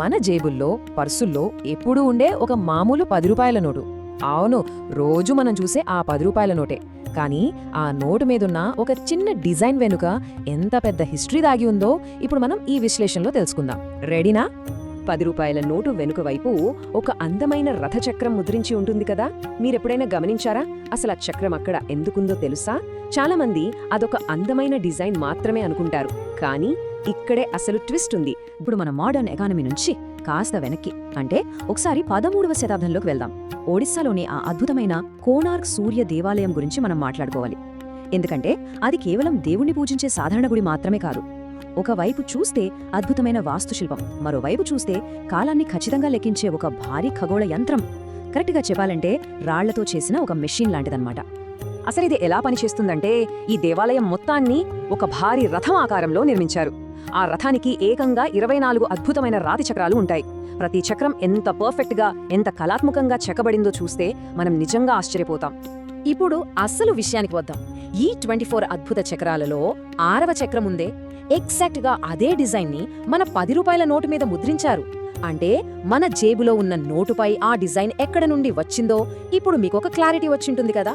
మన జేబుల్లో పర్సుల్లో ఎప్పుడూ ఉండే ఒక మామూలు 10 రూపాయల నోటు. అవును, రోజు మనం చూసే ఆ 10 రూపాయల నోటే. కానీ ఆ నోటు మీదున్న ఒక చిన్న డిజైన్ వెనుక ఎంత పెద్ద హిస్టరీ దాగి ఉందో ఇప్పుడు మనం ఈ విశ్లేషణలో తెలుసుకుందాం. రెడీనా? 10 రూపాయల నోటు వెనుక వైపు ఒక అందమైన రథచక్రం ముద్రించి ఉంటుంది కదా. మీరెప్పుడైనా గమనించారా? అసలు ఆ చక్రం అక్కడ ఎందుకుందో తెలుసా? చాలామంది అదొక అందమైన డిజైన్ మాత్రమే అనుకుంటారు, కానీ ఇక్కడే అసలు ట్విస్ట్ ఉంది. ఇప్పుడు మన మోడర్న్ ఎకానమీ నుంచి కాస్త వెనక్కి అంటే ఒకసారి 13వ శతాబ్దంలోకి వెళ్దాం. ఒడిస్సాలోని ఆ అద్భుతమైన కోనార్క్ సూర్య దేవాలయం గురించి మనం మాట్లాడుకోవాలి. ఎందుకంటే అది కేవలం దేవుణ్ణి పూజించే సాధారణ గుడి మాత్రమే కాదు. ఒకవైపు చూస్తే అద్భుతమైన వాస్తుశిల్పం, మరోవైపు చూస్తే కాలాన్ని ఖచ్చితంగా లెక్కించే ఒక భారీ ఖగోళ యంత్రం. కరెక్ట్గా చెప్పాలంటే రాళ్లతో చేసిన ఒక మెషిన్ లాంటిదన్నమాట. అసలు ఇది ఎలా పనిచేస్తుందంటే, ఈ దేవాలయం మొత్తాన్ని ఒక భారీ రథం ఆకారంలో నిర్మించారు. ఆ రథానికి ఏకంగా 24 అద్భుతమైన రాతి చక్రాలు ఉంటాయి. ప్రతి చక్రం ఎంత పర్ఫెక్ట్గా, ఎంత కళాత్మకంగా చెక్కబడిందో చూస్తే మనం నిజంగా ఆశ్చర్యపోతాం. ఇప్పుడు అస్సలు విషయానికి వద్దాం. ఈ 24 అద్భుత చక్రాలలో 6వ చక్రం ఉందే, ఎగ్జాక్ట్గా అదే డిజైన్ని మన 10 రూపాయల నోటు మీద ముద్రించారు. అంటే మన జేబులో ఉన్న నోటుపై ఆ డిజైన్ ఎక్కడ నుండి వచ్చిందో ఇప్పుడు మీకొక క్లారిటీ వచ్చింటుంది కదా.